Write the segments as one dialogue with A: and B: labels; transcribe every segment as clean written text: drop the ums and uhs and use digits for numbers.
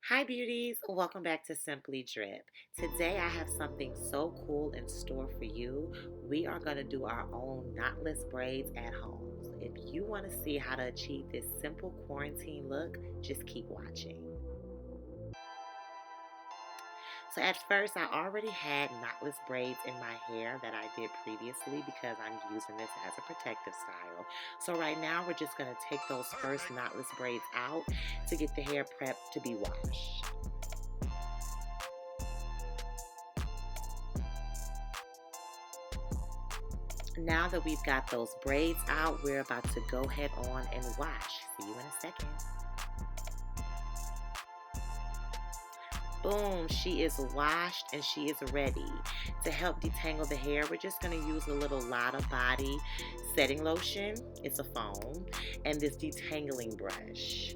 A: Hi beauties, welcome back to Simply Drip. Today I have something so cool in store for you. We are going to do our own knotless braids at home. So if you want to see how to achieve this simple quarantine look, just keep watching. So at first I already had knotless braids in my hair that I did previously because I'm using this as a protective style. So right now we're just going to take those first knotless braids out to get the hair prepped to be washed. Now that we've got those braids out, we're about to go head on and wash. See you in a second. Boom, she is washed and she is ready. To help detangle the hair, we're just going to use a little Lotta Body setting lotion. It's a foam. And this detangling brush.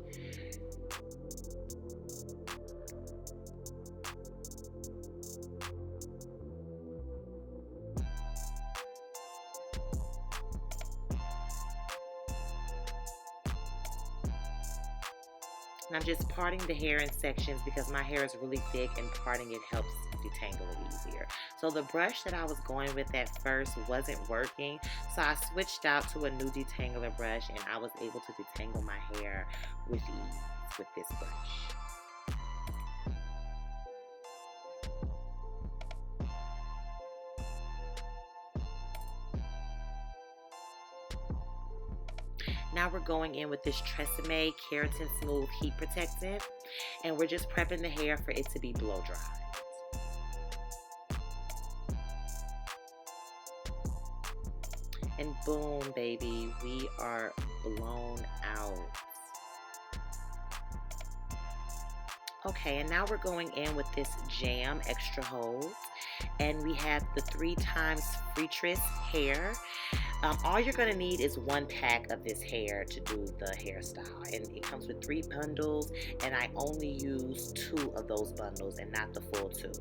A: And I'm just parting the hair in sections because my hair is really thick and parting it helps detangle it easier. So the brush that I was going with at first wasn't working, so I switched out to a new detangler brush and I was able to detangle my hair with ease with this brush. Now we're going in with this Tresemme Keratin Smooth Heat Protectant, and we're just prepping the hair for it to be blow dried. And boom, baby, we are blown out. Okay, and now we're going in with this Jam Extra Hold, and we have the 3x Freetress hair. All you're going to need is one pack of this hair to do the hairstyle, and it comes with 3 bundles, and I only use 2 of those bundles and not the full 2.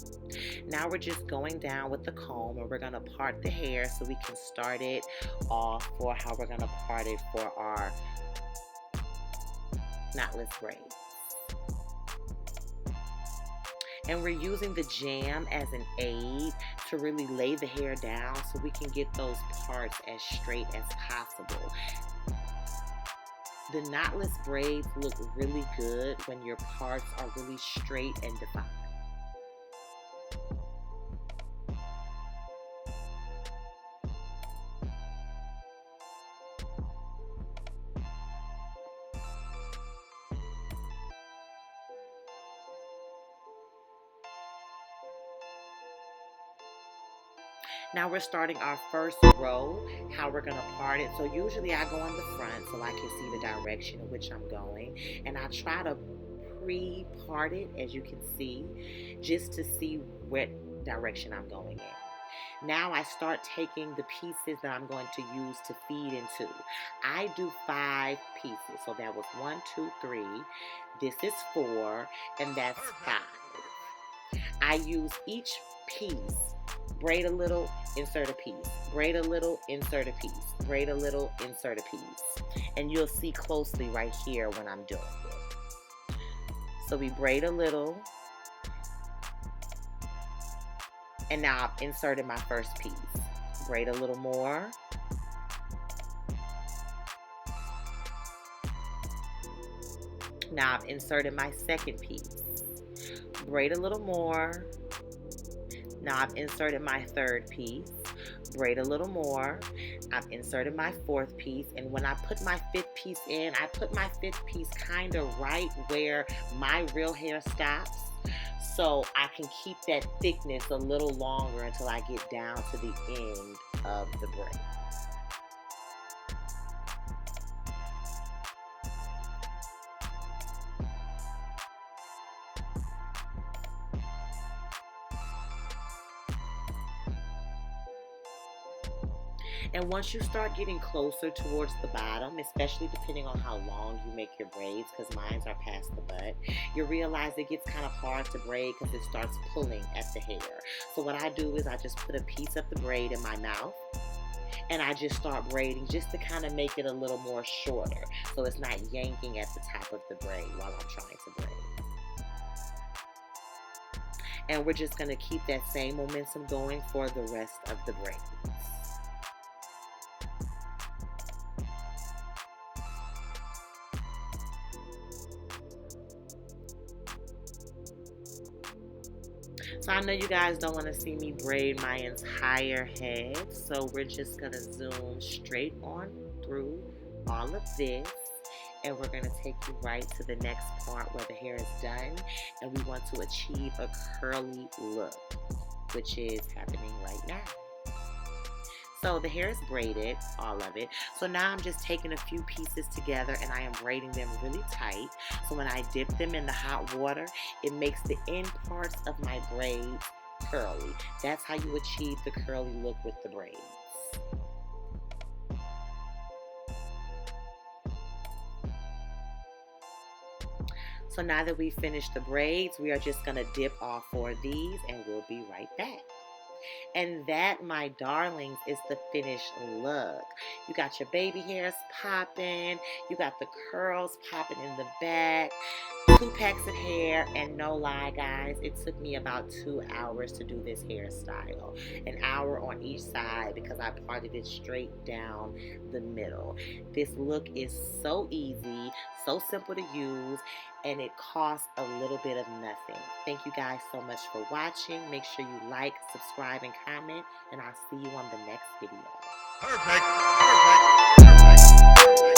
A: Now we're just going down with the comb, and we're going to part the hair so we can start it off for how we're going to part it for our knotless braids. And we're using the jam as an aid to really lay the hair down so we can get those parts as straight as possible. The knotless braids look really good when your parts are really straight and defined. Now we're starting our first row, how we're going to part it. So usually I go on the front so I can see the direction in which I'm going. And I try to pre-part it, as you can see, just to see what direction I'm going in. Now I start taking the pieces that I'm going to use to feed into. I do 5 pieces. So that was 1, 2, 3. This is 4, and that's 5. I use each piece, braid a little, insert a piece, braid a little, insert a piece, braid a little, insert a piece. And you'll see closely right here when I'm doing it. So we braid a little, and now I've inserted my first piece. Braid a little more. Now I've inserted my second piece. Braid a little more. Now I've inserted my third piece, braid a little more. I've inserted my 4th piece, and when I put my 5th piece in, I put my 5th piece kind of right where my real hair stops, so I can keep that thickness a little longer until I get down to the end of the braid. And once you start getting closer towards the bottom, especially depending on how long you make your braids, because mine are past the butt, you realize it gets kind of hard to braid because it starts pulling at the hair. So what I do is I just put a piece of the braid in my mouth, and I just start braiding just to kind of make it a little more shorter so it's not yanking at the top of the braid while I'm trying to braid. And we're just going to keep that same momentum going for the rest of the braids. So I know you guys don't want to see me braid my entire head, so we're just going to zoom straight on through all of this, and we're going to take you right to the next part where the hair is done, and we want to achieve a curly look, which is happening right now. So the hair is braided, all of it. So now I'm just taking a few pieces together and I am braiding them really tight. So when I dip them in the hot water, it makes the end parts of my braids curly. That's how you achieve the curly look with the braids. So now that we've finished the braids, we are just going to dip all 4 of these and we'll be right back. And that, my darlings, is the finished look. You got your baby hairs popping. You got the curls popping in the back. 2 packs of hair, and no lie, guys, it took me about 2 hours to do this hairstyle. An hour on each side because I parted it straight down the middle. This look is so easy, so simple to use, and it costs a little bit of nothing. Thank you guys so much for watching. Make sure you like, subscribe, and comment, and I'll see you on the next video. Perfect. Perfect. Perfect. Perfect.